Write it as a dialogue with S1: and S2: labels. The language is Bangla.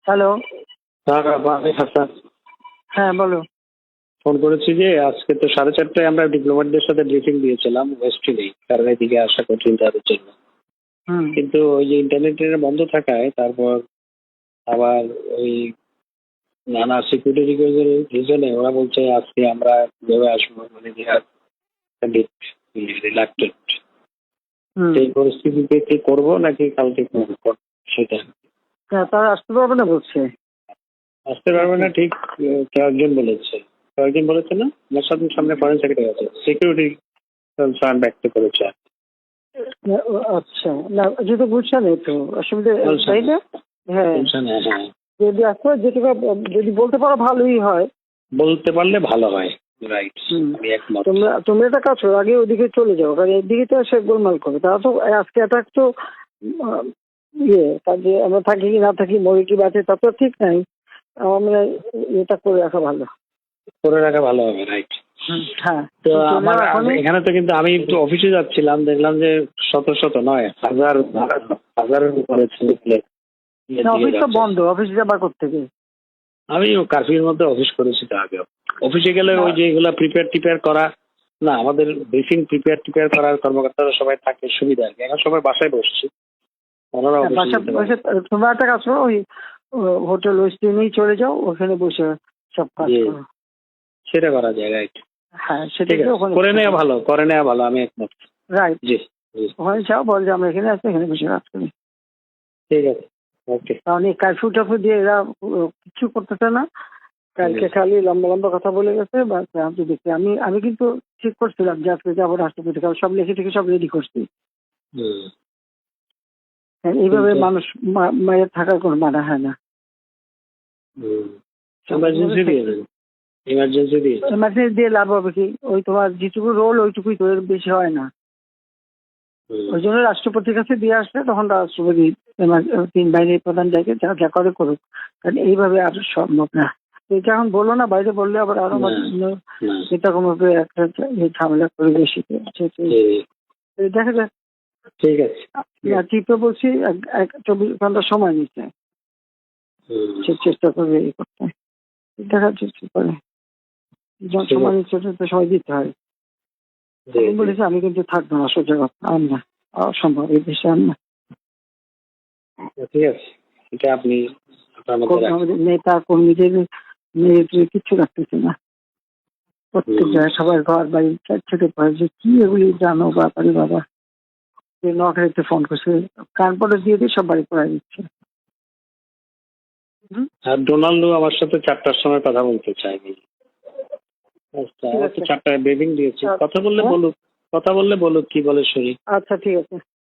S1: হ্যালো।
S2: হ্যাঁ আমি হাসান
S1: হ্যাঁ, বলো।
S2: ফোন করেছি যে আজকে তো 4:30টায় আমরা ডিপ্লোম্যাটদের সাথে ব্রিফিং দিয়েছিলাম ওয়েস্টে, কারণ এদিকে আসা কঠিন তাদের জন্য।
S1: হুম।
S2: কিন্তু ওই যে ইন্টারনেটের বন্ধ থাকায় তারপর আবার ওই নানা সিকিউরিটি রিজনে ওরা বলছে আজকে আমরা ভেবে আসবো, মানে রিলাক্টেড।
S1: হুম।
S2: সেই পরিস্থিতিতে কি করবো নাকি কালকে করবো সেটা
S1: তারা আসতে পারবে না বলছে।
S2: আসতে পারবে না ঠিক। কয়েকজন বলেছে, কয়েকজন বলেছে না, আমার সামনে ফরেন সেক্রেটারি আছে, সিকিউরিটি কনসার্ন ব্যক্ত করেছে।
S1: আচ্ছা, না যেহেতু বুঝছেন এই তো অসুবিধা, তাই না? হ্যাঁ,
S2: হ্যাঁ,
S1: যদি আসতে যেটুকু যদি বলতে পারো ভালোই হয়।
S2: বলতে পারলে ভালো হয়। রাইট,
S1: হুম।
S2: আমি একমত।
S1: তোমরা একটা কাজ করো, আগে ওদিকে চলে যাও, কারণ এদিকে তো সে গোলমাল করবে। তারা তো আজকে অ্যাটাক তো কাজে আমরা থাকি কি না থাকি, মরে কি বাঁচে তা তো ঠিক নাই। আমরা এটা করে রাখা ভালো।
S2: করে রাখা ভালো হবে, রাইট।
S1: হ্যাঁ,
S2: তো
S1: চলে
S2: আমার
S1: যাও এখনই।
S2: এখানে তো কিন্তু আমি একটু অফিসে যাচ্ছিলাম, দেখলাম যে শত শত নয় হাজারের উপরে ছেলে
S1: না, অফিস তো বন্ধ, অফিস যাবার কোত্থেকে?
S2: আমি কারফিউর মধ্যে অফিস করেছি তো আগেও। অফিসে গেলে ওই যে এগুলা প্রিপেয়ার করা, না আমাদের ব্রিফিং প্রিপেয়ার করার কর্মকর্তারা সবাই থাকে, সুবিধা আর কি। এখন সবাই বাসায় বসছি, ওনারা অফিসে যেতে পারে।
S1: তোমরা একটা কাজ করো, ওই হোটেল ওয়েস্টিনেই চলে যাও, ওখানে বসে সব কাজ করো।
S2: সেটা করা যায়, রাইট।
S1: হ্যাঁ, সেটা
S2: ঠিক আছে, করে নেওয়া ভালো, আমি একমত।
S1: রাইট।
S2: জি,
S1: ওখানে যাও, বল যে আমরা এখানে আছি, এখানে বসে কাজ করি।
S2: ঠিক আছে, ওকে।
S1: কারণ এই কারফিউ টাফিউ দিয়ে এরা কিছু করতেছে না। কালকে খালি লম্বা লম্বা কথা বলে গেছে। আমি দেখি, আমি কিন্তু ঠিক করছিলাম যে আজকে যাবো রাষ্ট্রপতি, কারণ সব লিখে টিখে সব রেডি করছি। এইভাবে মানুষ মায়ের থাকার কোনো মানা হয় না।
S2: ইমার্জেন্সি
S1: দিয়ে লাভ হবে কি? ওই তোমার যেটুকু রোল ওইটুকুই তো, এর বেশি হয় না। ওই জন্য রাষ্ট্রপতির কাছে দিয়ে আসলে তখন রাষ্ট্রপতি 3 বাহিনীর প্রধান যাকে যা করে করুক, কারণ এইভাবে আর সম্ভব না। এটা এখন বললো না, বাইরে বললে আবার আরো এরকম ভাবে একটা ঝামেলা করে বেশি। দেখা যাক।
S2: ঠিক আছে,
S1: চিপে বলছি 24 ঘন্টা সময় নিচ্ছে, সে চেষ্টা করবে এই করতে। দেখা যাচ্ছে করে সময় নিচ্ছে, সময় দিতে হয়। আমি বলেছি আমি কিন্তু থাকবো না, সোজা কথা, আর না, অসম্ভব, এই দেশে আর না।
S2: ঠিক আছে, এটা আপনি
S1: নেতা কর্মীদের কিচ্ছু রাখতেছে না। প্রত্যেক জায়গায় সবার ঘর বাড়ি ছেড়ে পড়ে, যে কি এগুলি জানো ব্যাপারে বাবা। যে নখারিতে ফোন করছে, কানপটে দিয়ে দিয়ে সব বাড়ি পড়াই দিচ্ছে।
S2: আর ডোনাল্ডো আমার সাথে 4টার সময় কথা বলতে চাইনি। 4টায় ব্রিফিং দিয়েছি, কথা বললে বলুক কি বলে শুনি।
S1: আচ্ছা, ঠিক আছে।